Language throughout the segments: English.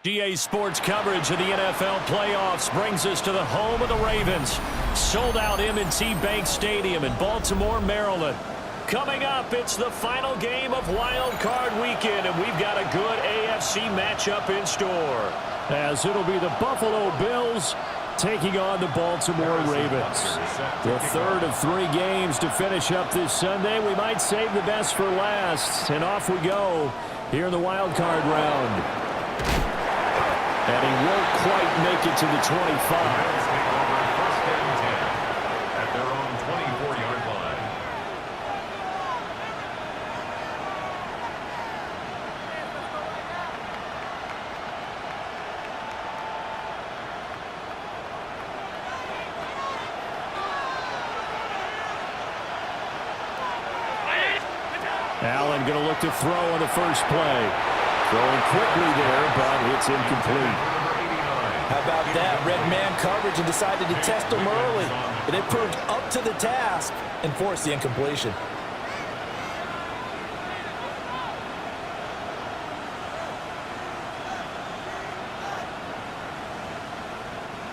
GA Sports coverage of the NFL playoffs brings us to the home of the Ravens. Sold out M&T Bank Stadium in Baltimore, Maryland. Coming up, it's the final game of Wild Card Weekend, and we've got a good AFC matchup in store. As it'll be the Buffalo Bills taking on the Baltimore Ravens. The third of 3 games to finish up this Sunday. We might save the best for last, and off we go here in the Wild Card round. And he won't quite make it to the 25. First and 10 at their own 24-yard line. Allen going to look to throw on the first play. Throwing quickly there, but it's incomplete. How about that? Red man coverage and decided to test him early. But it proved up to the task and forced the incompletion.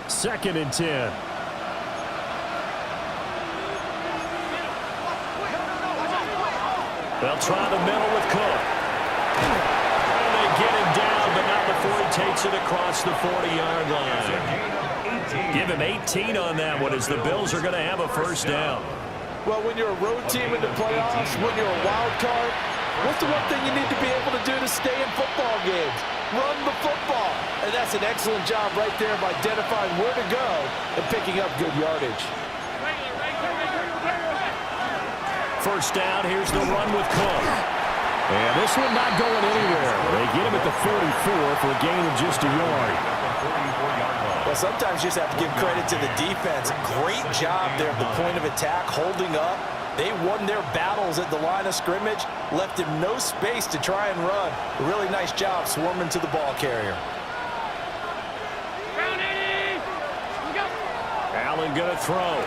Second and 10. They'll try the middle with Cook. Get him down, but not before he takes it across the 40-yard line. Give him 18 on that one as the Bills are going to have a first down. Well, when you're a road team in the playoffs, when you're a wild card, what's the one thing you need to be able to do to stay in football games? Run the football. And that's an excellent job right there of identifying where to go and picking up good yardage. First down, here's the run with Cook. And this one not going anywhere. They get him at the 44 for a gain of just a yard. Well, sometimes you just have to give credit to the defense. Great job there at the point of attack, holding up. They won their battles at the line of scrimmage, left him no space to try and run. A really nice job swarming to the ball carrier. Allen going to throw.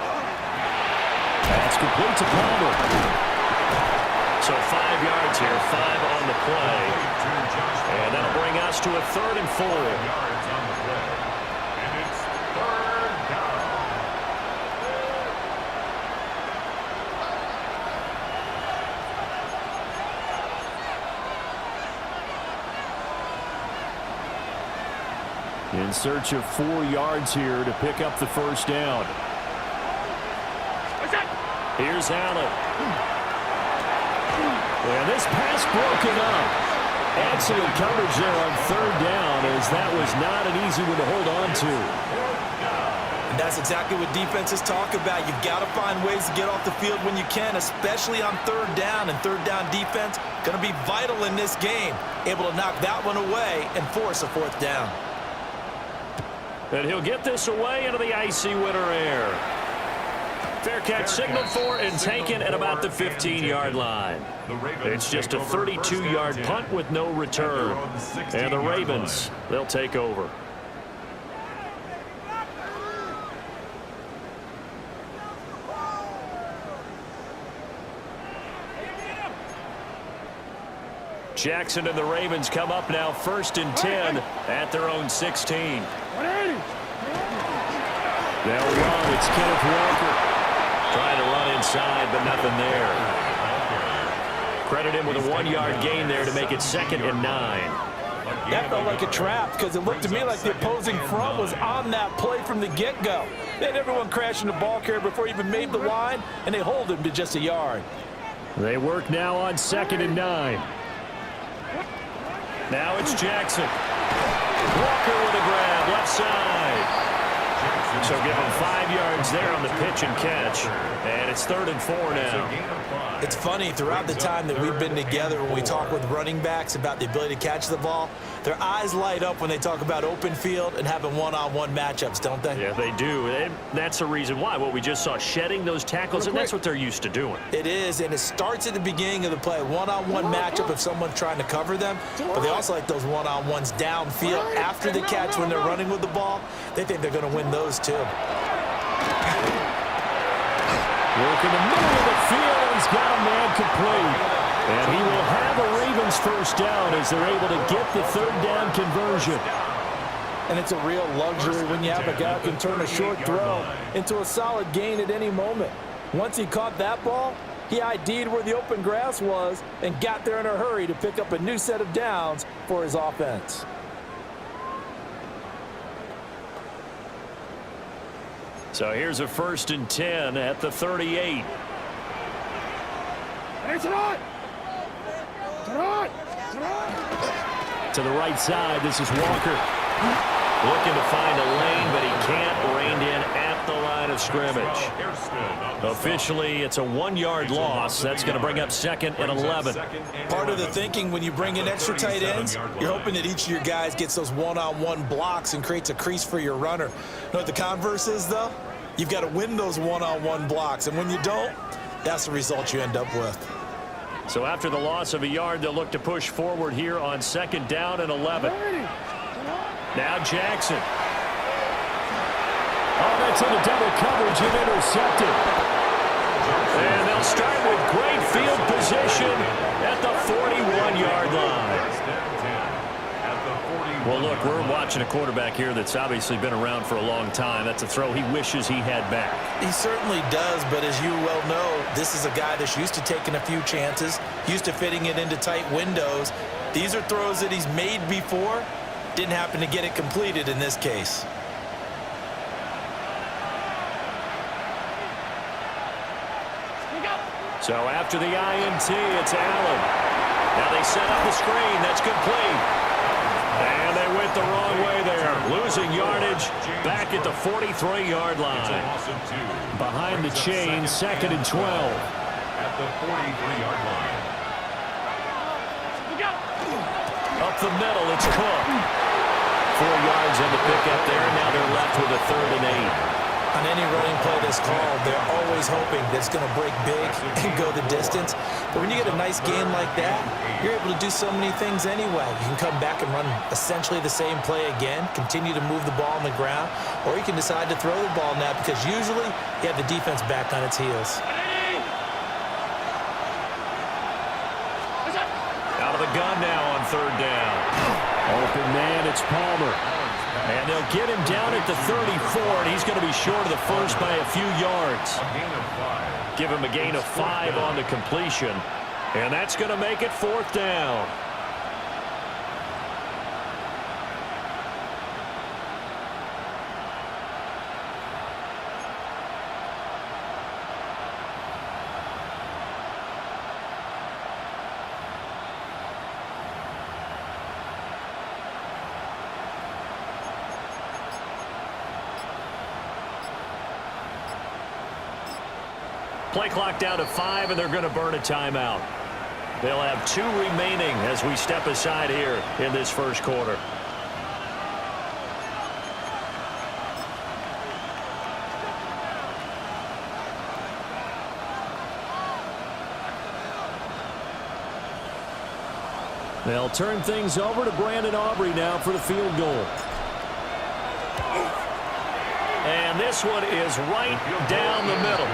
That's complete to Palmer. So 5 yards here, 5 on the play. And that'll bring us to a 3rd and 4. Yards on the play. And it's 3rd down. In search of 4 yards here to pick up the first down. Here's Allen. And this pass broken up. Excellent coverage there on 3rd down, as that was not an easy one to hold on to. And that's exactly what defenses talk about. You've got to find ways to get off the field when you can, especially on 3rd down. And 3rd down defense going to be vital in this game. Able to knock that one away and force a 4th down. And he'll get this away into the icy winter air. Fair catch signaled for and taken at about the 15-yard line. It's just a 32-yard punt with no return. And the Ravens, they'll take over. Jackson and the Ravens come up now 1st and 10 at their own 16. They'll run. It's Kenneth Walker. Trying to run inside, but nothing there. Credit him with a 1-yard gain there to make it 2nd and 9. That felt like a trap because it looked to me like the opposing front was on that play from the get-go. They had everyone crashing the ball carrier before he even made the line, and they hold him to just a yard. They work now on 2nd and 9. Now it's Jackson. Walker with a grab, left side. So give him 5 yards there on the pitch and catch. And it's 3rd and 4 now. It's funny, throughout the time that we've been together, when we talk with running backs about the ability to catch the ball, their eyes light up when they talk about open field and having one-on-one matchups, don't they? Yeah, they do. And that's the reason why. What we just saw, shedding those tackles, and that's what they're used to doing. It is, and it starts at the beginning of the play. One-on-one matchup if someone's trying to cover them, but they also like those one-on-ones downfield after the catch when they're running with the ball. They think they're going to win those too. Work in the middle of the field. He's got a man complete. And he will have a Ravens first down as they're able to get the 3rd down conversion. And it's a real luxury when you have a guy who can turn a short throw into a solid gain at any moment. Once he caught that ball, he ID'd where the open grass was and got there in a hurry to pick up a new set of downs for his offense. So here's a 1st and 10 at the 38. To the right side, this is Walker. Looking to find a lane, but he can't. Reined in at the line of scrimmage. Officially, it's a 1-yard loss. That's going to bring up 2nd and 11. Part of the thinking when you bring in extra tight ends, you're hoping that each of your guys gets those one-on-one blocks and creates a crease for your runner. You know what the converse is, though? You've got to win those one-on-one blocks, and when you don't, that's the result you end up with. So after the loss of a yard, they'll look to push forward here on 2nd down and 11. Now Jackson. Oh, that's into double coverage and intercepted. And they'll start with great field position at the 41-yard line. Well, look, we're watching a quarterback here that's obviously been around for a long time. That's a throw he wishes he had back. He certainly does, but as you well know, this is a guy that's used to taking a few chances, used to fitting it into tight windows. These are throws that he's made before. Didn't happen to get it completed in this case. So after the INT, it's Allen. Now they set up the screen. That's complete. And they went the wrong way there. Losing yardage back at the 43-yard line. Behind the chain, 2nd and 12. At the 43-yard line. Up the middle, it's Cook. 4 yards on the pickup there. Now they're left with a 3rd and 8. On any running play that's called, they're always hoping that it's going to break big and go the distance. But when you get a nice gain like that, you're able to do so many things anyway. You can come back and run essentially the same play again, continue to move the ball on the ground, or you can decide to throw the ball now because usually you have the defense back on its heels. Out of the gun now on 3rd down. Open man, it's Palmer. And they'll get him down at the 34, and he's going to be short of the first by a few yards. Give him a gain of 5 on the completion, and that's going to make it 4th down. Play clock down to 5, and they're going to burn a timeout. They'll have 2 remaining as we step aside here in this first quarter. They'll turn things over to Brandon Aubrey now for the field goal. And this one is right down the middle.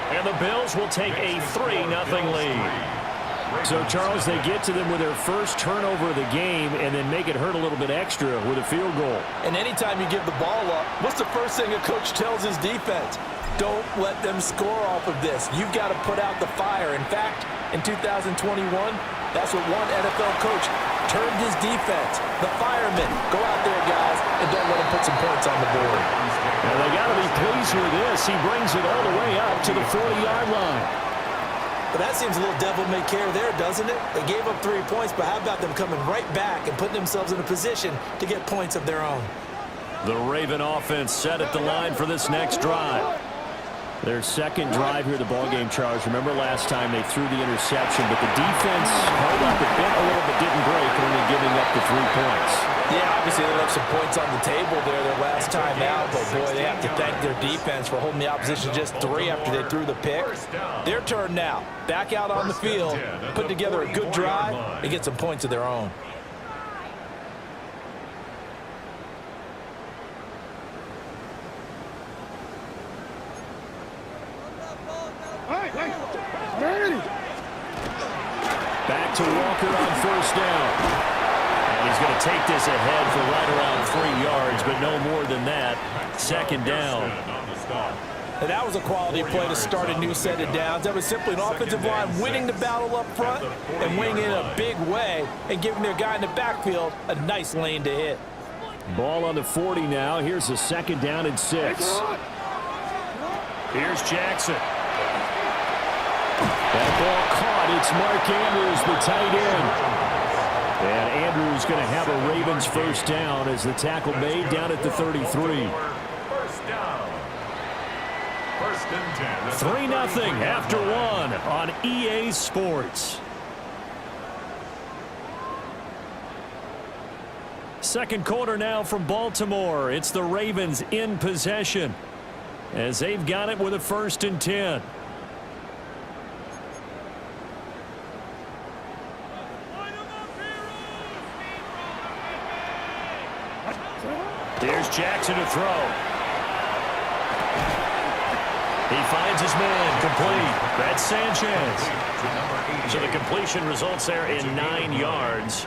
And the Bills will take a 3-0 lead. So, Charles, they get to them with their first turnover of the game and then make it hurt a little bit extra with a field goal. And anytime you give the ball up, what's the first thing a coach tells his defense? Don't let them score off of this. You've got to put out the fire. In fact, in 2021, that's what one NFL coach termed his defense. The firemen. Go out there, guys, and don't let them put some points on the board. Well, they got to be pleased with this. He brings it all the way up to the 40-yard line. But that seems a little devil-may-care there, doesn't it? They gave up 3 points, but how about them coming right back and putting themselves in a position to get points of their own? The Raven offense set at the line for this next drive. Their second drive here, the ballgame, Charles. Remember last time they threw the interception, but the defense held up a bit, a little bit, didn't break, only giving up the 3 points. Yeah, obviously they left some points on the table there their last time out, but boy, they have to thank their defense for holding the opposition just 3 after they threw the pick. Their turn now. Back out on the field, put together a good drive, and get some points of their own. Back to Walker on first down. And he's going to take this ahead for right around 3 yards, but no more than that. Second down. And that was a quality play to start a new set of downs. That was simply an offensive line winning the battle up front and winning in a big way and giving their guy in the backfield a nice lane to hit. Ball on the 40 now. Here's a second down and 6. Here's Jackson. That ball caught. It's Mark Andrews, the tight end. And Andrews going to have a Ravens first down as the tackle made down at the 33. First down. First and 10. 3-0 after 1 on EA Sports. Second quarter now from Baltimore. It's the Ravens in possession as they've got it with a 1st and 10. Here's Jackson to throw. He finds his man complete. That's Sanchez. So the completion results there in 9 yards.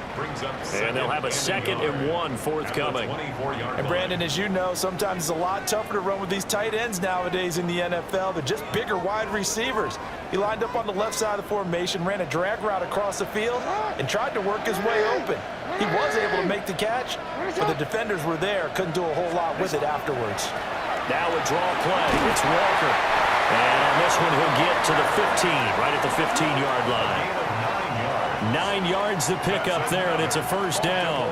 And they'll have a 2nd and 1 forthcoming. And Brandon, as you know, sometimes it's a lot tougher to run with these tight ends nowadays in the NFL. They're just bigger wide receivers. He lined up on the left side of the formation, ran a drag route across the field, and tried to work his way open. He was able to make the catch, but the defenders were there. Couldn't do a whole lot with it afterwards. Now a draw play. It's Walker. And on this one, he'll get to the 15, right at the 15-yard line. 9 yards to pick up there, and it's a first down.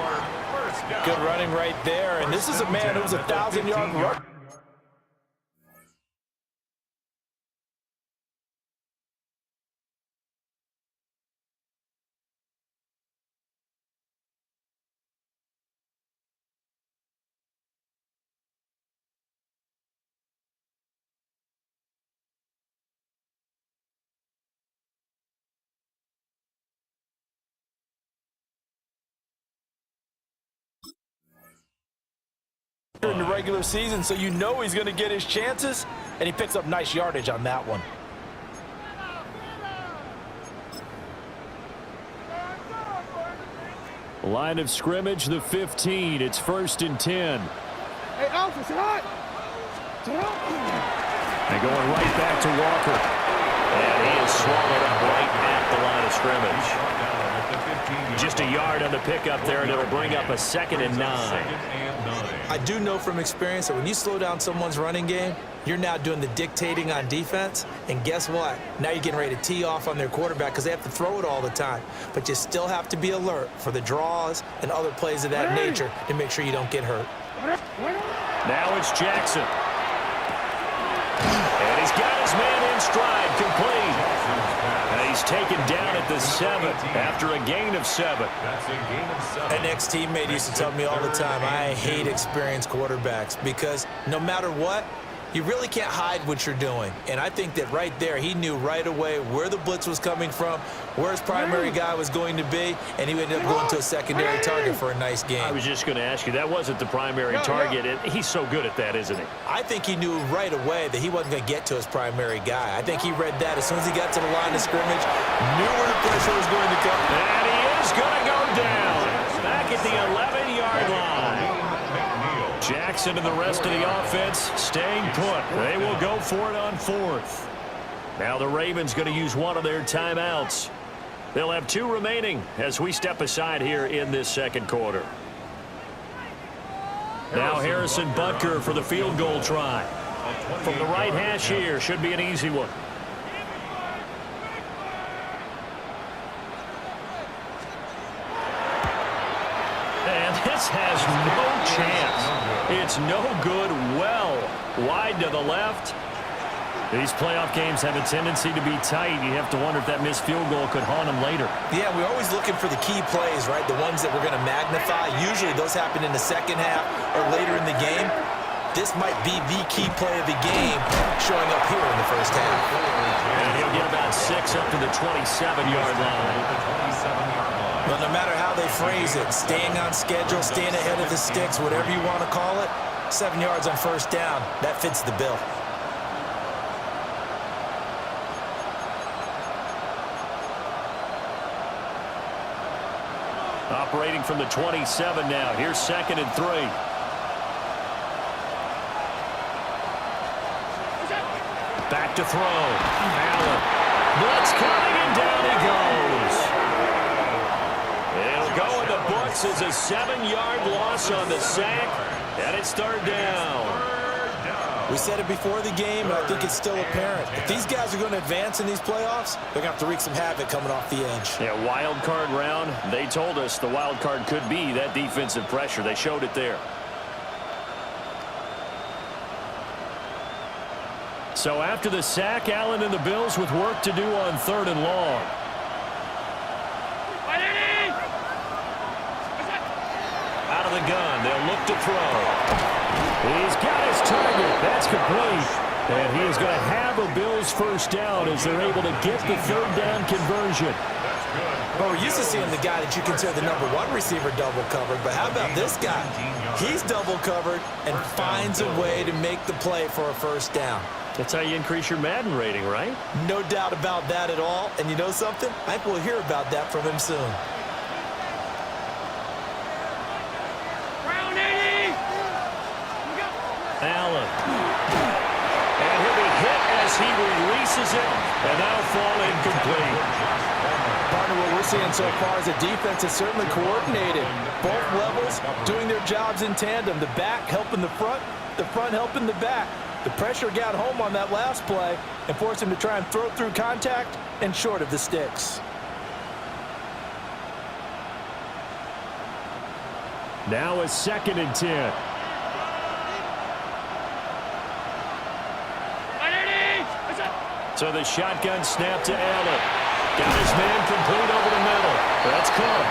Good running right there, and this is a man who's a 1,000-yard runner. In the regular season, so you know he's going to get his chances, and he picks up nice yardage on that one. Line of scrimmage, the 15. It's 1st and 10. Hey, Alpha, it's hot. And going right back to Walker. And he is swallowed up right at the line of scrimmage. Just a yard on the pickup there, and it'll bring up a 2nd and 9. I do know from experience that when you slow down someone's running game, you're now doing the dictating on defense. And guess what? Now you're getting ready to tee off on their quarterback because they have to throw it all the time. But you still have to be alert for the draws and other plays of that nature to make sure you don't get hurt. Now it's Jackson. And he's got his man in stride, complete. And he's taken down at the 7 after a gain of 7. An ex-teammate used to tell me all the time, I hate experienced quarterbacks because no matter what, you really can't hide what you're doing. And I think that right there, he knew right away where the blitz was coming from, where his primary guy was going to be, and he ended up going to a secondary target for a nice game. I was just going to ask you, that wasn't the primary target. And he's so good at that, isn't he? I think he knew right away that he wasn't going to get to his primary guy. I think he read that as soon as he got to the line of scrimmage, knew where the pressure was going to come. And he is going to go down back at the 11-yard line. Jackson and the rest of the offense staying put. They will go for it on 4th. Now the Ravens going to use one of their timeouts. They'll have 2 remaining as we step aside here in this second quarter. Now Harrison Butker for the field goal try. From the right hash here, should be an easy one. And this has no chance. It's no good. Well, wide to the left. These playoff games have a tendency to be tight. You have to wonder if that missed field goal could haunt them later. Yeah, we're always looking for the key plays, right? The ones that we're going to magnify. Usually those happen in the second half or later in the game. This might be the key play of the game showing up here in the first half. And he'll get about 6 up to the 27-yard line. Well, no matter how they phrase it, staying on schedule, staying ahead of the sticks, whatever you want to call it, 7 yards on first down, that fits the bill. Operating from the 27 now. Here's 2nd and 3. Back to throw. Allen. Blitz coming, and down he goes. It'll go in the books as a 7-yard loss on the sack, and it's 3rd down. We said it before the game, and I think it's still apparent. If these guys are going to advance in these playoffs, they're going to have to wreak some havoc coming off the edge. Yeah, wild card round. They told us the wild card could be that defensive pressure. They showed it there. So after the sack, Allen and the Bills with work to do on 3rd and long. Out of the gun, they'll look to throw. He's got his target. That's complete. And he is going to have a Bills first down as they're able to get the 3rd down conversion. Well, we're used to seeing the guy that you consider the #1 receiver double covered, but how about this guy? He's double covered and finds a way to make the play for a first down. That's how you increase your Madden rating, right? No doubt about that at all. And you know something? I think we'll hear about that from him soon. Allen. And he'll be hit as he releases it, and that'll fall incomplete. Partner, what we're seeing so far is a defense is certainly coordinated. Both levels doing their jobs in tandem. The back helping the front helping the back. The pressure got home on that last play and forced him to try and throw through contact and short of the sticks. Now a 2nd and 10. So the shotgun snap to Allen. Got his man complete over the middle. That's caught.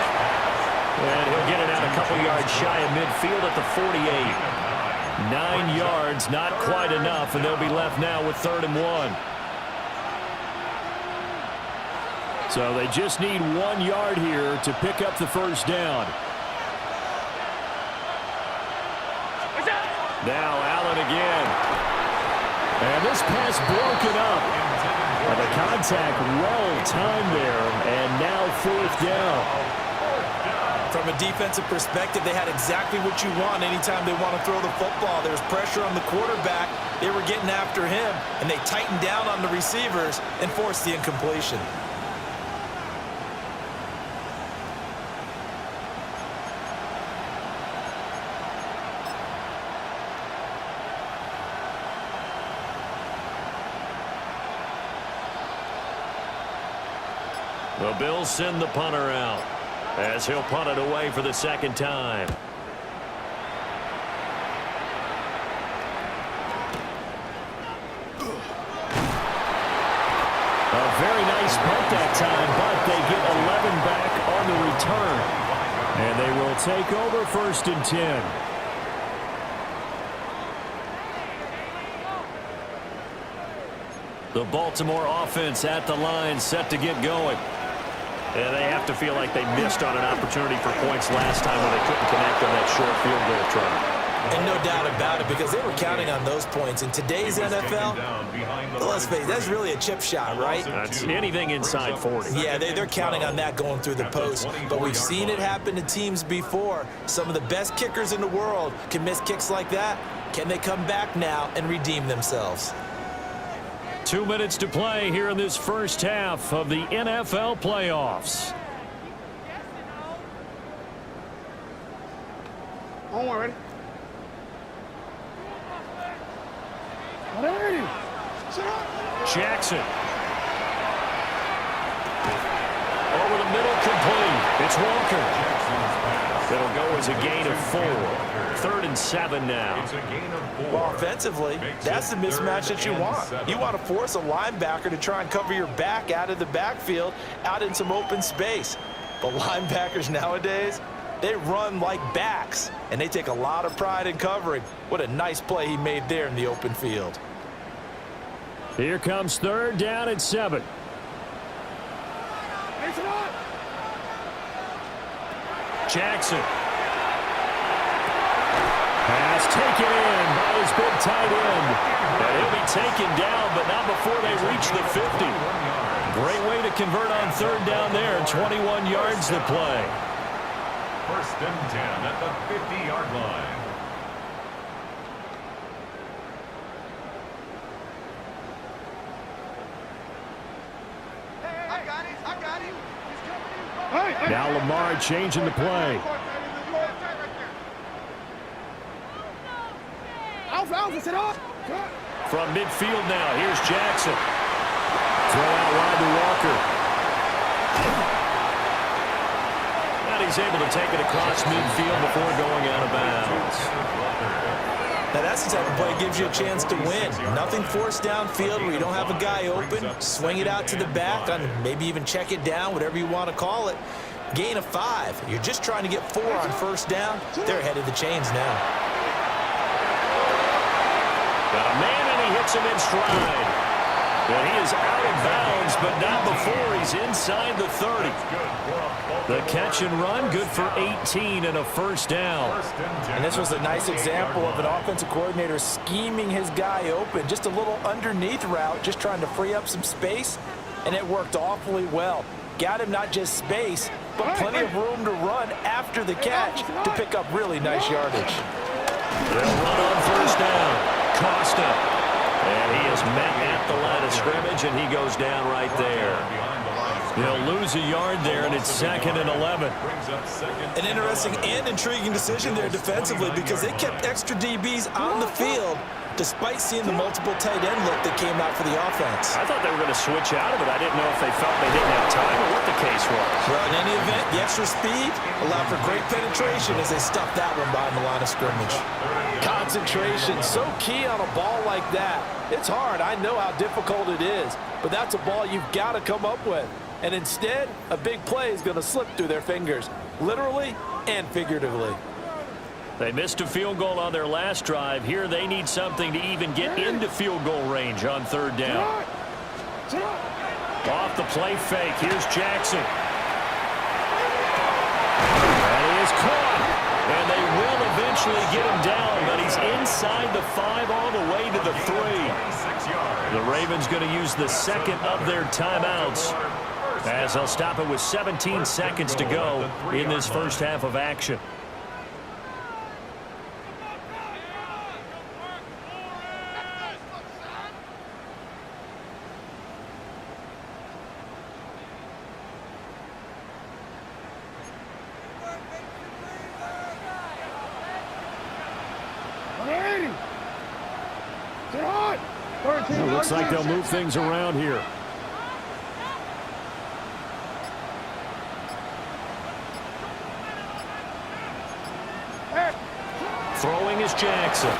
And he'll get it out a couple yards shy of midfield at the 48. 9 yards, not quite enough, and they'll be left now with 3rd and 1. So they just need 1 yard here to pick up the first down. Now Allen again. And this pass broken up. And the contact well timed there, and now 4th down. From a defensive perspective, they had exactly what you want anytime they want to throw the football. There was pressure on the quarterback. They were getting after him, and they tightened down on the receivers and forced the incompletion. The Bills send the punter out as he'll punt it away for the 2nd time. A very nice punt that time, but they get 11 back on the return. And they will take over 1st and 10. The Baltimore offense at the line, set to get going. And they have to feel like they missed on an opportunity for points last time when they couldn't connect on that short field goal try. And no doubt about it, because they were counting on those points. In today's NFL, let's face it, that's really a chip shot, right? That's anything inside 40. Yeah, they're counting on that going through the post. But we've seen it happen to teams before. Some of the best kickers in the world can miss kicks like that. Can they come back now and redeem themselves? 2 minutes to play here in this first half of the NFL playoffs. On one, ready? Ready. Jackson. Over the middle, complete. It's Walker. It'll go as a gain of 4. 3rd and 7 now. It's a gain of 4. Well, offensively, that's the mismatch that you want. You want to force a linebacker to try and cover your back out of the backfield, out in some open space. But linebackers nowadays, they run like backs, and they take a lot of pride in covering. What a nice play he made there in the open field. Here comes 3rd down and 7. Jackson. Pass taken in by his big tight end. And he'll be taken down, but not before they reach the 50. Great way to convert on 3rd down there. 21 yards to play. 1st and 10 at the 50-yard line. I got him. Hey. Now Lamar changing the play. Alpha, sit up. From midfield now, here's Jackson. Throw out wide to Walker. And he's able to take it across midfield before going out of bounds. Now that's the type of play that gives you a chance to win. Nothing forced downfield where you don't have a guy open. Swing it out to the back, on maybe even check it down, whatever you want to call it. Gain of 5. You're just trying to get 4 on 1st down. They're ahead of the chains now. Got a man, and he hits him in stride. And he is out of bounds, but not before he's inside the 30. The catch and run, good for 18 and a 1st down. And this was a nice example of an offensive coordinator scheming his guy open. Just a little underneath route, just trying to free up some space, and it worked awfully well. Got him not just space, but plenty of room to run after the catch to pick up really nice yardage. They'll run on 1st down. Costa. And he is met at the line of scrimmage, and he goes down right there. He'll lose a yard there, and it's 2nd and 11. An interesting and intriguing decision there defensively, because they kept extra DBs on the field despite seeing the multiple tight end look that came out for the offense. I thought they were going to switch out of it. I didn't know if they felt they didn't have time or what the case was. Well, in any event, the extra speed allowed for great penetration as they stuffed that one behind the line of scrimmage. Concentration, so key on a ball like that. It's hard. I know how difficult it is, but that's a ball you've got to come up with. And instead, a big play is going to slip through their fingers, literally and figuratively. They missed a field goal on their last drive. Here they need something to even get into field goal range on 3rd down. Off the play fake. Here's Jackson. And he is caught. And they will eventually get him down, but he's inside the 5 all the way to the 3. The Ravens going to use the 2nd of their timeouts, as they'll stop it with 17 seconds to go in this first half of action. It looks like they'll move things around here. Throwing is Jackson.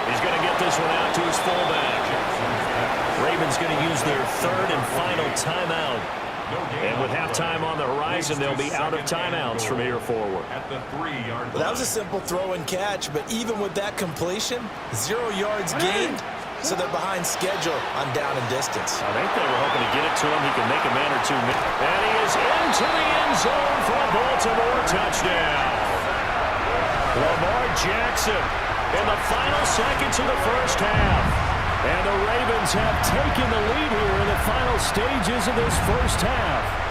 He's going to get this one out to his fullback. Ravens going to use their 3rd and final timeout. And with halftime on the horizon, they'll be out of timeouts from here forward. Well, that was a simple throw and catch, but even with that completion, 0 yards gained, so they're behind schedule on down and distance. I think they were hoping to get it to him. He can make a man or two. And he is into the end zone for a Baltimore touchdown. Lamar Jackson in the final seconds of the first half. And the Ravens have taken the lead here in the final stages of this first half.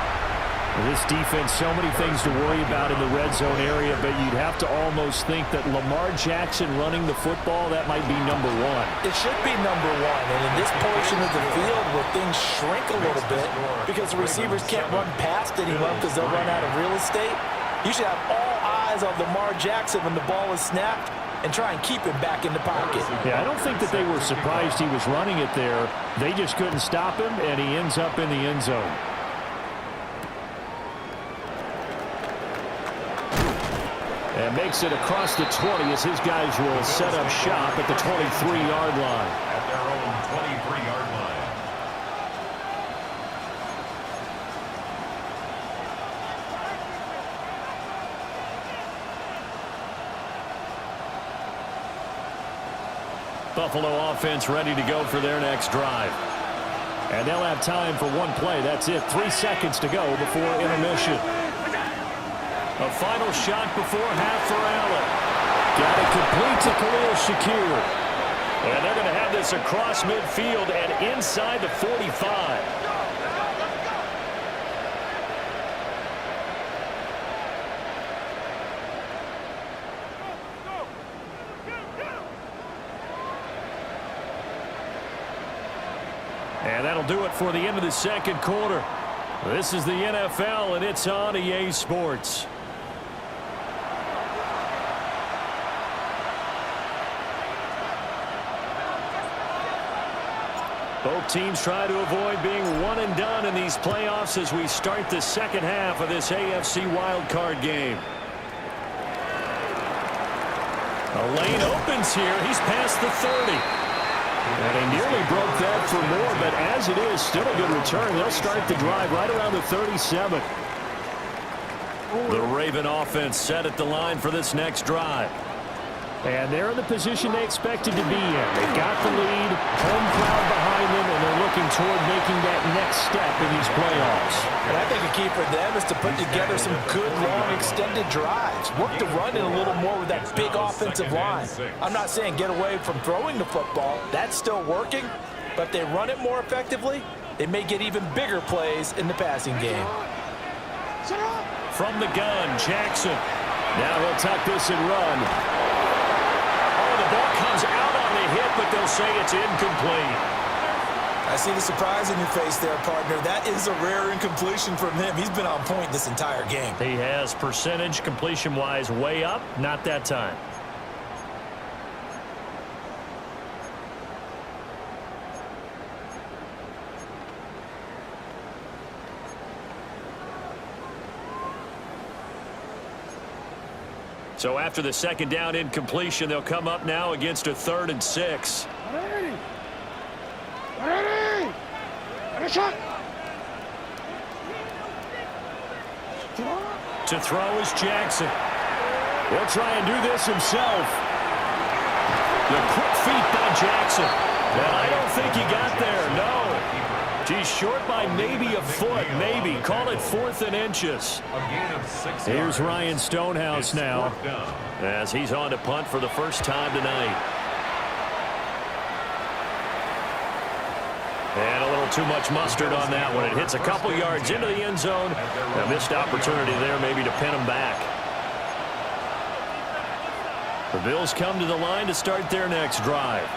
This defense, so many things to worry about in the red zone area, but you'd have to almost think that Lamar Jackson running the football, that might be number one. It should be number one, and in this portion of the field where things shrink a little bit because the receivers can't run past anyone because they'll run out of real estate, you should have all eyes on Lamar Jackson when the ball is snapped and try and keep him back in the pocket. Yeah, I don't think that they were surprised he was running it there. They just couldn't stop him, and he ends up in the end zone. And makes it across the 20 as his guys will set up shop at the 23-yard line. At their own 23-yard line. Buffalo offense ready to go for their next drive. And they'll have time for one play. That's it. 3 seconds to go before intermission. A final shot before half for Allen. Got it complete to Khalil Shakir. And they're going to have this across midfield and inside the 45. And that'll do it for the end of the second quarter. This is the NFL, and it's on EA Sports. Both teams try to avoid being one and done in these playoffs as we start the second half of this AFC wildcard game. A lane opens here. He's past the 30. And he nearly broke that for more, but as it is, still a good return. They'll start the drive right around the 37. The Raven offense set at the line for this next drive. And they're in the position they expected to be in. They've got the lead, home crowd behind them, and they're looking toward making that next step in these playoffs. And I think a key for them is to put together some good, long, extended drives. Work the run in a little more with that big offensive line. I'm not saying get away from throwing the football. That's still working. But if they run it more effectively, they may get even bigger plays in the passing game. From the gun, Jackson. Now he'll tuck this and run. The ball comes out on the hit, but they'll say it's incomplete. I see the surprise in your face there, partner. That is a rare incompletion from him. He's been on point this entire game. He has percentage completion-wise way up, not that time. So after the second down incompletion, they'll come up now against a 3rd and 6. Ready! Ready! Ready, shot! To throw is Jackson. He'll try and do this himself. The quick feet by Jackson. And I don't think he got there, no. He's short by maybe a foot, maybe. Call it 4th and inches. Here's Ryan Stonehouse now as he's on to punt for the first time tonight. And a little too much mustard on that one. It hits a couple yards into the end zone. A missed opportunity there maybe to pin him back. The Bills come to the line to start their next drive.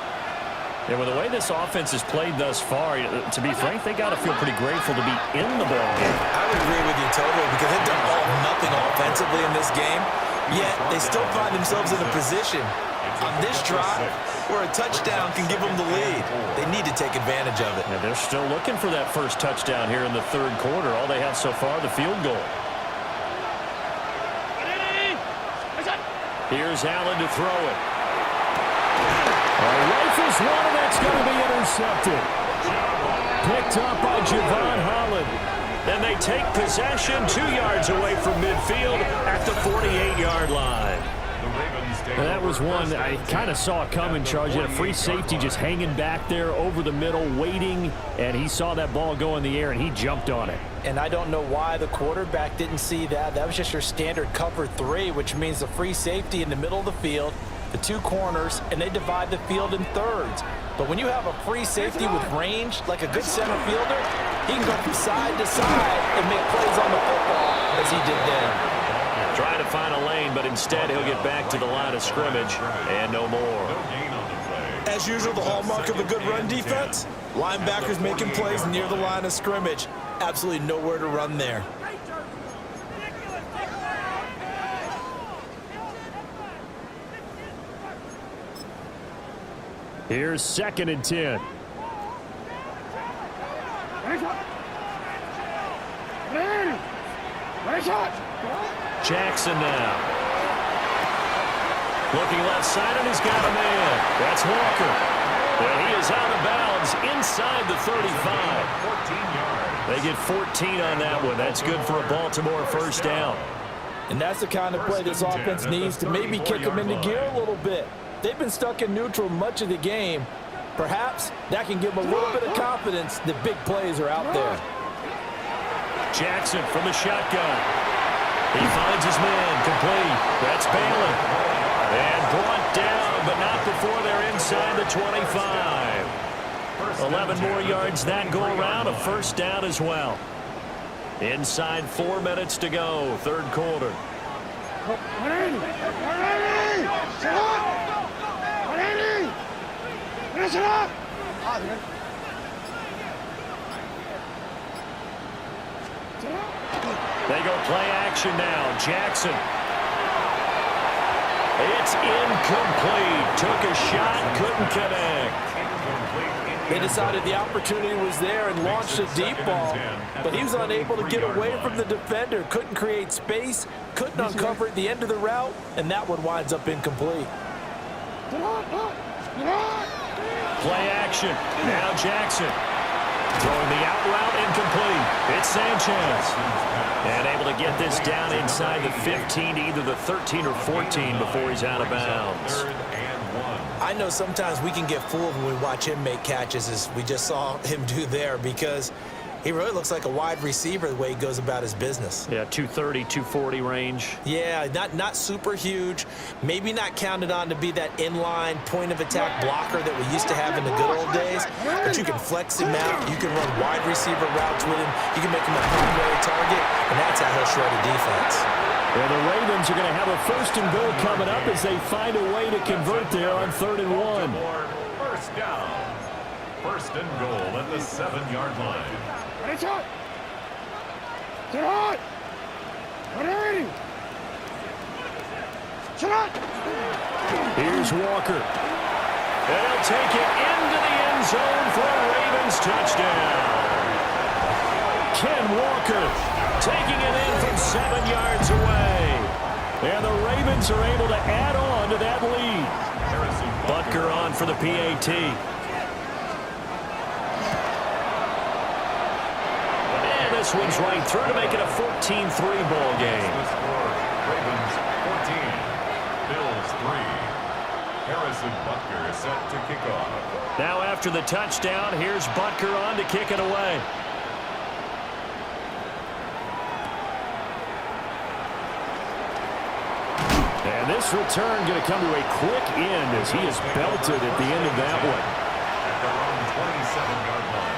And with the way this offense has played thus far, to be frank, they got to feel pretty grateful to be in the ball game. I would agree with you totally because they've done all nothing offensively in this game, yet they still find themselves in a position on this drive where a touchdown can give them the lead. They need to take advantage of it. And they're still looking for that first touchdown here in the 3rd quarter. All they have so far, the field goal. Here's Allen to throw it. Rifles one, and that's going to be intercepted. Picked up by Javon Holland. Then they take possession 2 yards away from midfield at the 48-yard line. The Ravens That was one I kind of saw coming, Charles. You had a free safety just hanging back there over the middle, waiting, and he saw that ball go in the air, and he jumped on it. And I don't know why the quarterback didn't see that. That was just your standard cover 3, which means the free safety in the middle of the field, the 2 corners, and they divide the field in thirds. But when you have a free safety with range, like a good center fielder, he can go from side to side and make plays on the football as he did there. Trying to find a lane, but instead he'll get back to the line of scrimmage and no more. As usual, the hallmark of a good run defense, linebackers making plays near the line of scrimmage. Absolutely nowhere to run there. Here's 2nd and 10. Jackson now. Looking left side, and he's got a man. That's Walker. And he is out of bounds inside the 35. 14 yards. They get 14 on that one. That's good for a Baltimore first down. And that's the kind of play this offense needs to maybe kick them into gear a little bit. They've been stuck in neutral much of the game. Perhaps that can give them a little bit of confidence that big plays are out there. Jackson from the shotgun. He finds his man complete. That's Balin. And brought down, but not before they're inside the 25. 11 more yards that go around, a first down as well. Inside 4 minutes to go, 3rd quarter. They go play action now. Jackson. It's incomplete. Took a shot, couldn't connect. They decided the opportunity was there and launched a deep ball, but he was unable to get away from the defender. Couldn't create space, couldn't uncover at the end of the route, and that one winds up incomplete. Play action. Now Jackson. Throwing the out route, incomplete. It's Sanchez. And able to get this down inside the 15 to either the 13 or 14 before he's out of bounds. I know sometimes we can get fooled when we watch him make catches, as we just saw him do there, because he really looks like a wide receiver the way he goes about his business. Yeah, 230, 240 range. Yeah, not super huge. Maybe not counted on to be that inline point-of-attack blocker that we used to have in the good old days. But you can flex him out. You can run wide receiver routes with him. You can make him a primary target, and that's how he'll shred a defense. Well, the Ravens are going to have a 1st and goal coming up as they find a way to convert there on 3rd and 1. First down. 1st and goal at the 7-yard line. Here's Walker. And he'll take it into the end zone for a Ravens touchdown. Ken Walker taking it in from 7 yards away. And the Ravens are able to add on to that lead. Butker on for the PAT. And this one's right through to make it a 14-3 ball game. Ravens 14, Bills 3. Harrison Butker is set to kick off. Now after the touchdown, here's Butker on to kick it away. And this return going to come to a quick end as he is belted at the end of that one. At their own 27-yard line.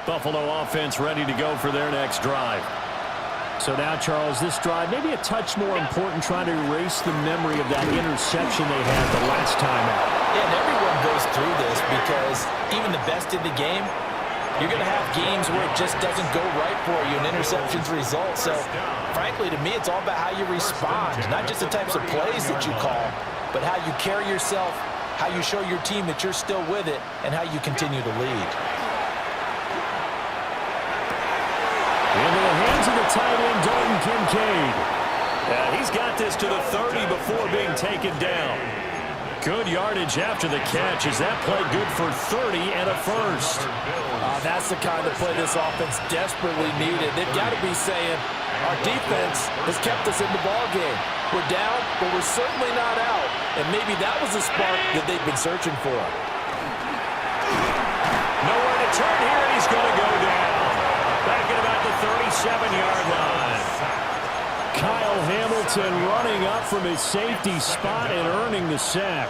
Buffalo offense ready to go for their next drive. So now, Charles, this drive maybe a touch more important, trying to erase the memory of that interception they had the last time out. Yeah, and everyone goes through this because even the best in the game, you're going to have games where it just doesn't go right for you and interceptions result. So, frankly, to me, it's all about how you respond, not just the types of plays that you call, but how you carry yourself, how you show your team that you're still with it, and how you continue to lead. Into the hands of the tight end, Dalton Kincaid. Yeah, he's got this to the 30 before being taken down. Good yardage after the catch. Is that play good for 30 and a first? That's the kind of play this offense desperately needed. They've got to be saying, our defense has kept us in the ballgame. We're down, but we're certainly not out. And maybe that was the spark that they've been searching for. Nowhere to turn here, and he's going to go down. Back at about the 37-yard line. Kyle Hamilton running up from his safety spot and earning the sack.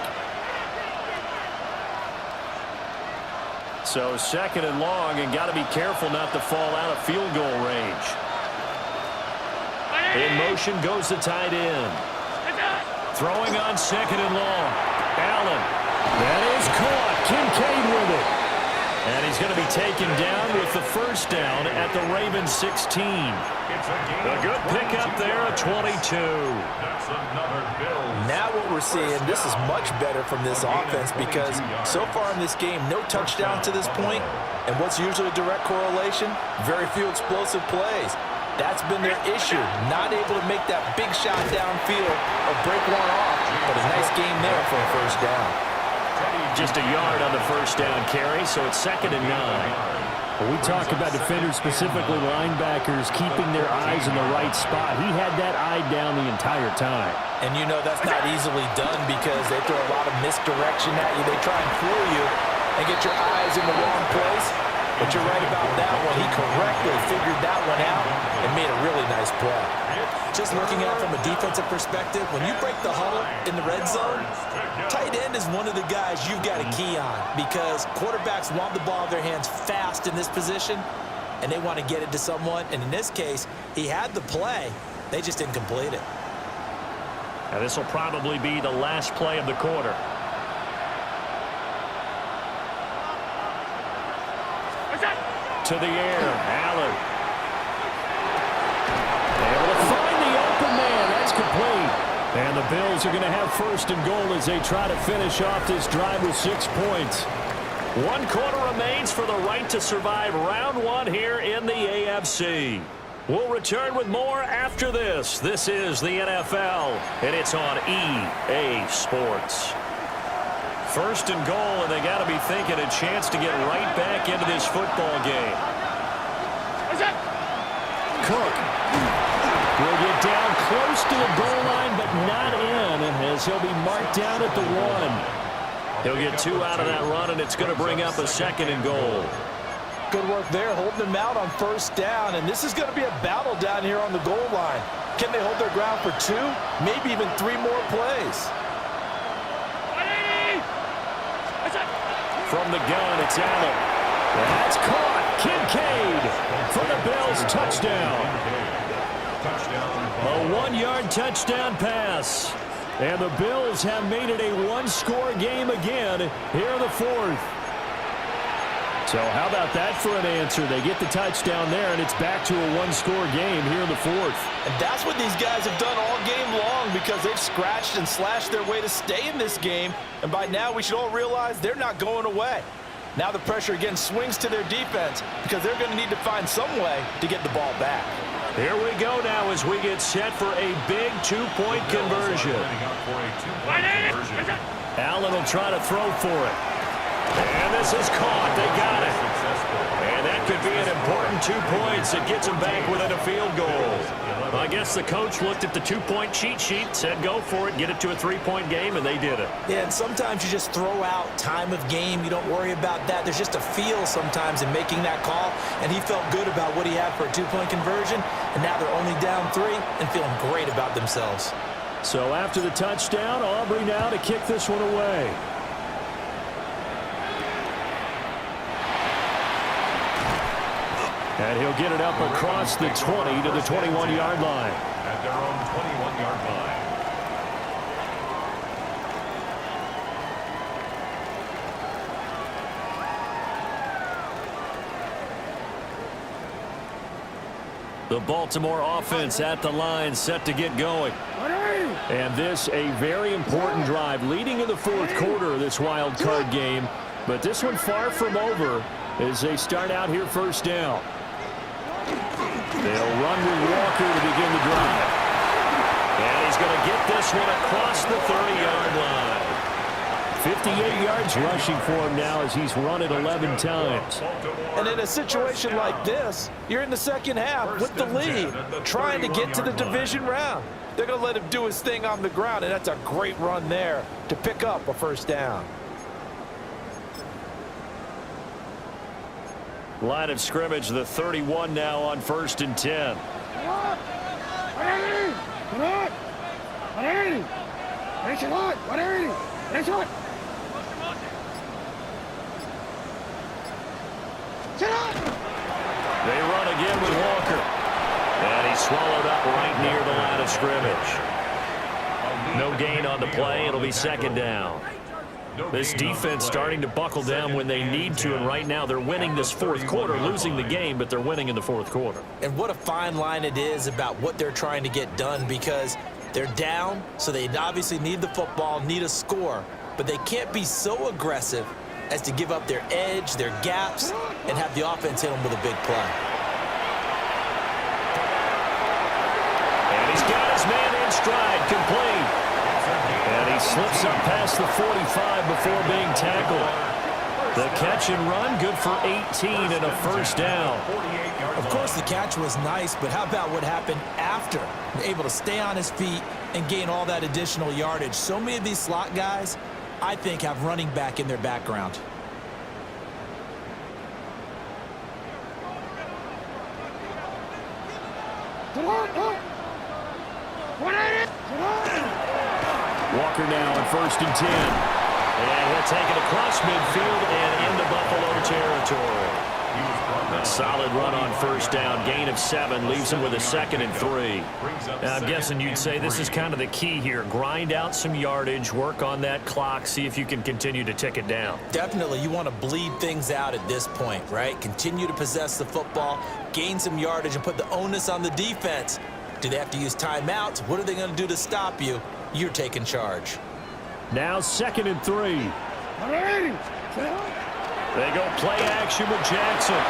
So second and long, and got to be careful not to fall out of field goal range. In motion goes the tight end. Throwing on second and long. Allen. That is caught. Kincaid with it. And he's going to be taken down with the first down at the Ravens 16. A good pickup there at 22. Now what we're seeing, this is much better from this offense because so far in this game, no touchdown to this point. And what's usually a direct correlation? Very few explosive plays. That's been their issue, not able to make that big shot downfield or break one off. But a nice game there for a first down. Just a yard on the first down carry, so it's second and 9. When we talk about defenders, specifically linebackers, keeping their eyes in the right spot, he had that eye down the entire time. And you know that's not easily done because they throw a lot of misdirection at you. They try and fool you and get your eyes in the wrong place. But you're right about that one. He correctly figured that one out and made a really nice play. Just looking at it from a defensive perspective, when you break the huddle in the red zone, tight end is one of the guys you've got to key on because quarterbacks want the ball in their hands fast in this position, and they want to get it to someone. And in this case, he had the play. They just didn't complete it. And this will probably be the last play of the quarter. To the air, Allen. Able to find the open man. That's complete. And the Bills are going to have first and goal as they try to finish off this drive with 6 points. 1 quarter remains for the right to survive round 1 here in the AFC. We'll return with more after this. This is the NFL, and it's on EA Sports. First and goal, and they got to be thinking a chance to get right back into this football game. Cook will get down close to the goal line, but not in, as he'll be marked down at the 1. He'll get 2 out of that run, and it's going to bring up a second and goal. Good work there, holding them out on first down, and this is going to be a battle down here on the goal line. Can they hold their ground for 2, maybe even 3 more plays? From the gun, it's Allen. That's caught. Kincaid for the Bills. Touchdown. A 1-yard touchdown pass. And the Bills have made it a 1-score game again here in the 4th. So how about that for an answer? They get the touchdown there, and it's back to a 1-score game here in the 4th. And that's what these guys have done all game long because they've scratched and slashed their way to stay in this game. And by now, we should all realize they're not going away. Now the pressure again swings to their defense because they're going to need to find some way to get the ball back. Here we go now as we get set for a big 2-point conversion. Allen will try to throw for it. And this is caught. They got it. And that could be an important 2 points. It gets them back within a field goal. I guess the coach looked at the 2-point cheat sheet, said go for it, get it to a 3-point game, and they did it. Yeah, and sometimes you just throw out time of game. You don't worry about that. There's just a feel sometimes in making that call, and he felt good about what he had for a 2-point conversion, and now they're only down 3 and feeling great about themselves. So after the touchdown, Aubrey now to kick this one away. And he'll get it up across the 20 to the 21-yard line. At their own 21-yard line. The Baltimore offense at the line set to get going. And this a very important drive leading in the 4th quarter of this wild card game. But this one far from over as they start out here first down. They'll run with Walker to begin the drive. he's going to get this one across the 30-yard line. 58 yards rushing for him now as he's run it 11 times. And in a situation like this, you're in the second half with the lead, trying to get to the division round. They're going to let him do his thing on the ground, and that's a great run there to pick up a first down. Line of scrimmage, the 31 now on 1st and 10. They run again with Walker. And he's swallowed up right near the line of scrimmage. No gain on the play. It'll be second down. This defense starting to buckle down when they need to, and right now they're winning this fourth quarter, losing the game, but they're winning in the fourth quarter. And what a fine line it is about what they're trying to get done, because they're down, so they obviously need the football, need a score, but they can't be so aggressive as to give up their edge, their gaps, and have the offense hit them with a big play. And he's got his man in stride, complete. And he slips up past the 45 before being tackled. The catch and run, good for 18 and a first down. Of course, the catch was nice, but how about what happened after? Able to stay on his feet and gain all that additional yardage. So many of these slot guys, I think, have running back in their background. Walker now on 1st and 10. And he'll take it across midfield and into Buffalo territory. A solid run on first down. Gain of 7 leaves him with a 2nd and 3. Now, I'm guessing you'd say this is kind of the key here. Grind out some yardage, work on that clock, see if you can continue to tick it down. Definitely, you want to bleed things out at this point, right? Continue to possess the football, gain some yardage, and put the onus on the defense. Do they have to use timeouts? What are they going to do to stop you? You're taking charge. Now 2nd and 3. They go play action with Jackson.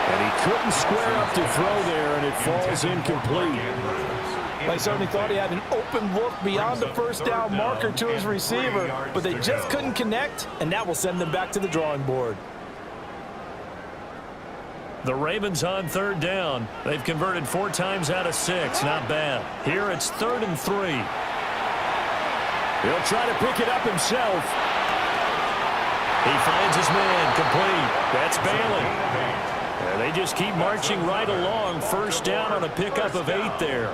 And he couldn't square up to throw there, and it falls incomplete. They certainly thought he had an open look beyond the first down marker to his receiver, but they just couldn't connect, and that will send them back to the drawing board. The Ravens on 3rd down. They've converted 4 times out of 6. Not bad. Here it's 3rd and 3. He'll try to pick it up himself. He finds his man, complete. That's Bailey. And they just keep marching right along. First down on a pickup of 8 there.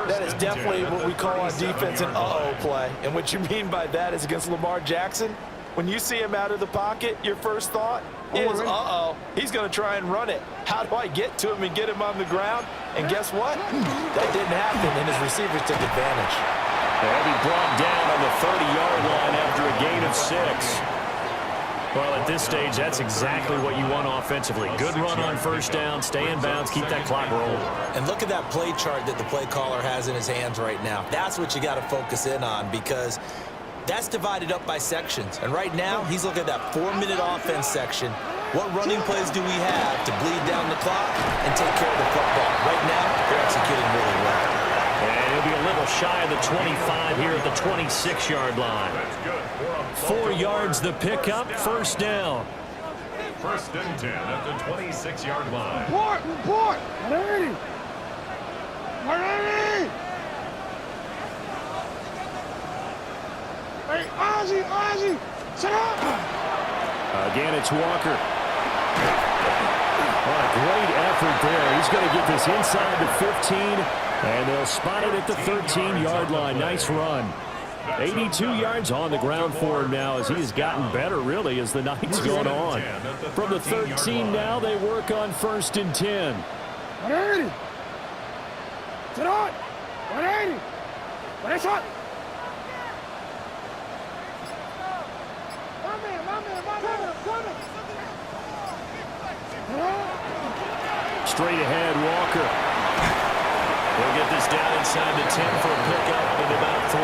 That is definitely what we call on defense an uh-oh play. And what you mean by that is against Lamar Jackson, when you see him out of the pocket, your first thought is, uh-oh, he's going to try and run it. How do I get to him and get him on the ground? And guess what? That didn't happen, and his receivers took advantage. And he brought down on the 30-yard line after a gain of 6. Well, at this stage, that's exactly what you want offensively. Good run on first down, stay in bounds, keep that clock rolling. And look at that play chart that the play caller has in his hands right now. That's what you got to focus in on, because that's divided up by sections. And right now, he's looking at that 4-minute offense section. What running plays do we have to bleed down the clock and take care of the football? Right now, they're executing really well. And he'll be a little shy of the 25 here at the 26-yard line. 4 yards the pickup, first down. 1st and 10 at the 26-yard line. Report! Ready! Hey, Ozzie! Sit up! Again, it's Walker. What a great effort there. He's going to get this inside the 15, and they'll spot it at the 13-yard line. Nice run. 82 yards on the ground for him now as he has gotten better, really, as the night's going on. From the 13 now, they work on 1st and 10. 180! Sit on! 180! What is it? Straight ahead, Walker. He'll get this down inside the 10 for a pickup of about 3.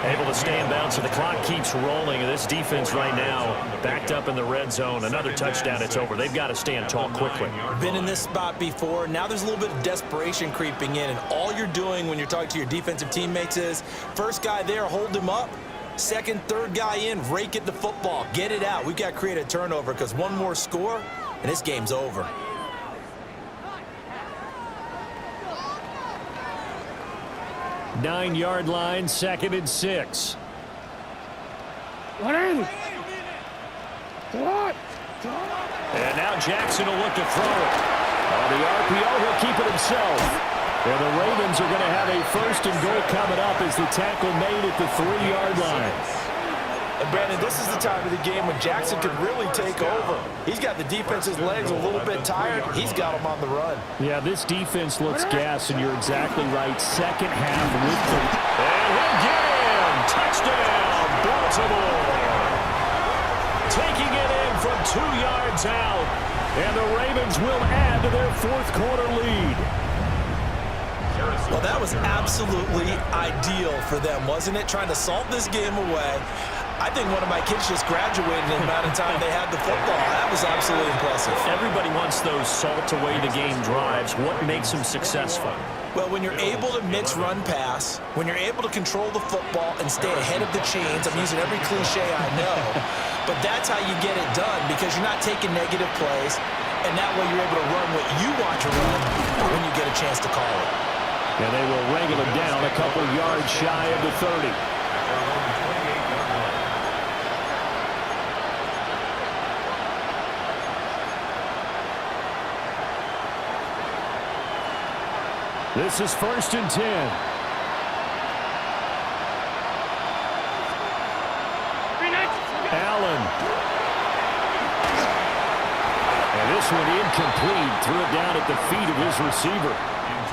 Able to stay in bounds, so the clock keeps rolling. And this defense right now backed up in the red zone. Another touchdown, it's over. They've got to stand tall quickly. Been in this spot before. Now there's a little bit of desperation creeping in, and all you're doing when you're talking to your defensive teammates is first guy there, hold him up. Second, third guy in, rake at the football. Get it out. We've got to create a turnover because one more score, and this game's over. Nine-yard line, 2nd and 6. 180. And now Jackson will look to throw it. On the RPO, he'll keep it himself. And the Ravens are going to have a 1st and goal coming up as the tackle made at the 3-yard line. And Brandon, this is the time of the game when Jackson could really take over. He's got the defense's legs a little bit tired. He's got them on the run. Yeah, this defense looks gassed, and you're exactly right. Second half with the... And again, touchdown, Baltimore. Taking it in from 2 yards out. And the Ravens will add to their 4th quarter lead. Well, that was absolutely ideal for them, wasn't it? Trying to salt this game away. I think one of my kids just graduated in the amount of time they had the football. That was absolutely impressive. Everybody wants those salt-away-the-game drives. What makes them successful? Well, when you're able to mix run-pass, when you're able to control the football and stay ahead of the chains, I'm using every cliche I know, but that's how you get it done because you're not taking negative plays, and that way you're able to run what you want to run when you get a chance to call it. And they will wrangle him down a couple yards shy of the 30. This is 1st and 10. Allen. And this one incomplete. Threw it down at the feet of his receiver.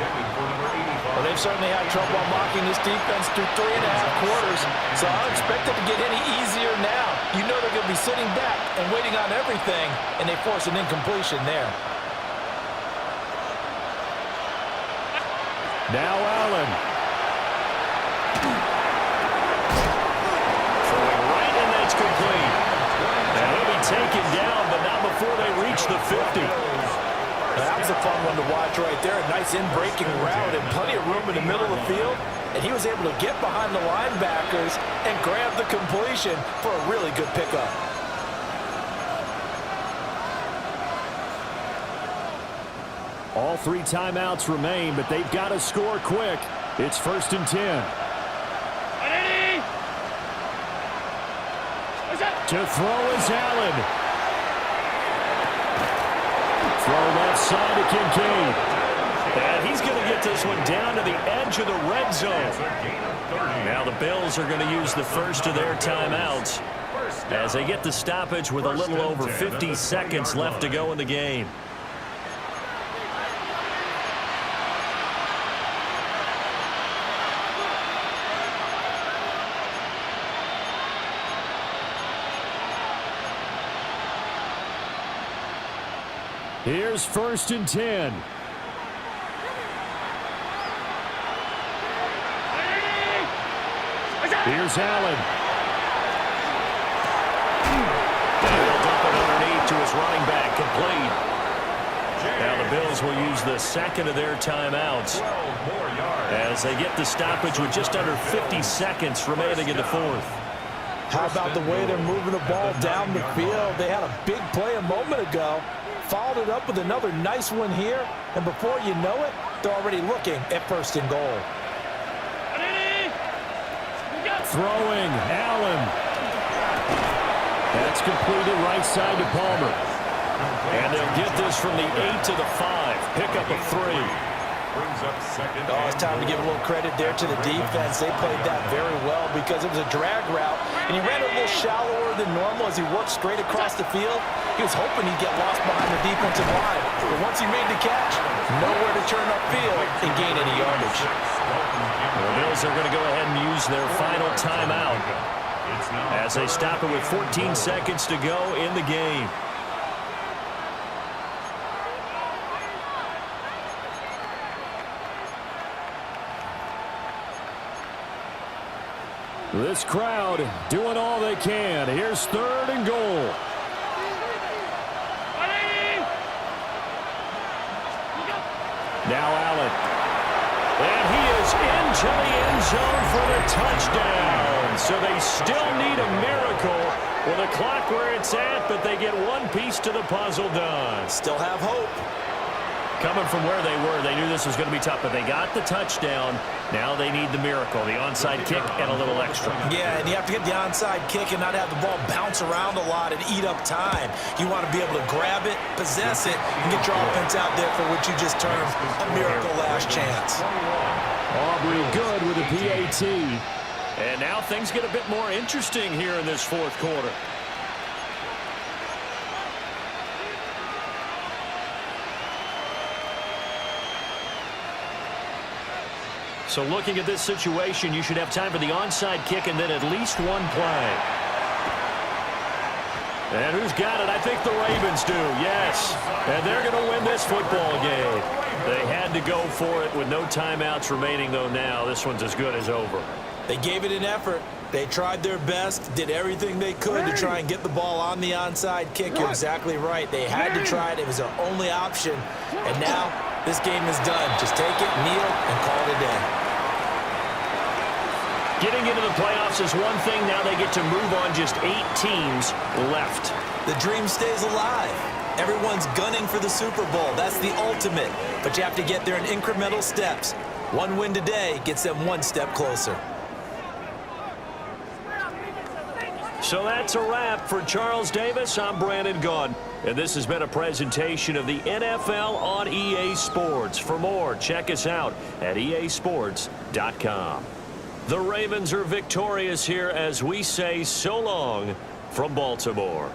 Well, they've certainly had trouble unlocking this defense through 3.5 quarters, so I don't expect it to get any easier now. You know they're going to be sitting back and waiting on everything, and they force an incompletion there. Now Allen. Throwing right, and that's complete. And he'll be taken down, but not before they reach the 50. That was a fun one to watch right there. A nice in-breaking route and plenty of room in the middle of the field. And he was able to get behind the linebackers and grab the completion for a really good pickup. All 3 timeouts remain, but they've got to score quick. It's 1st and 10. To throw is Allen. Throw left side to Kincaid. And he's going to get this one down to the edge of the red zone. Now the Bills are going to use the first of their timeouts as they get the stoppage with a little over 50 seconds left to go in the game. Here's 1st and 10. Here's Allen. And he'll dump it underneath to his running back, complete. Now the Bills will use the second of their timeouts as they get the stoppage with just under 50 seconds remaining in the 4th. How about the way they're moving the ball down the field? They had a big play a moment ago. Followed it up with another nice one here, and before you know it, they're already looking at 1st and goal. Throwing, Allen. That's completed right side to Palmer. And they'll get this from the 8 to the 5. Pick up a 3. Oh, it's time to give a little credit there to the defense. They played that very well because it was a drag route, and he ran a little shallower than normal as he worked straight across the field. He was hoping he'd get lost behind the defensive line, but once he made the catch, nowhere to turn upfield and gain any yardage. The Bills are going to go ahead and use their final timeout as they stop it with 14 seconds to go in the game. This crowd doing all they can. Here's 3rd and goal. Now Allen. And he is into the end zone for the touchdown. So they still need a miracle with the clock where it's at, but they get one piece to the puzzle done. Still have hope. Coming from where they were, they knew this was going to be tough, but they got the touchdown. Now they need the miracle, the onside kick and a little extra. Yeah, and you have to get the onside kick and not have the ball bounce around a lot and eat up time. You want to be able to grab it, possess it, and get your offense out there for what you just termed a miracle last chance. Aubrey good with a PAT. And now things get a bit more interesting here in this 4th quarter. So looking at this situation, you should have time for the onside kick and then at least one play. And who's got it? I think the Ravens do, yes. And they're going to win this football game. They had to go for it with no timeouts remaining, though now this one's as good as over. They gave it an effort. They tried their best, did everything they could to try and get the ball on the onside kick. You're exactly right. They had to try it. It was their only option. And now this game is done. Just take it, kneel, and call it a day. Getting into the playoffs is one thing. Now they get to move on. Just 8 teams left. The dream stays alive. Everyone's gunning for the Super Bowl. That's the ultimate. But you have to get there in incremental steps. One win today gets them one step closer. So that's a wrap for Charles Davis. I'm Brandon Gunn. And this has been a presentation of the NFL on EA Sports. For more, check us out at easports.com. The Ravens are victorious here as we say so long from Baltimore.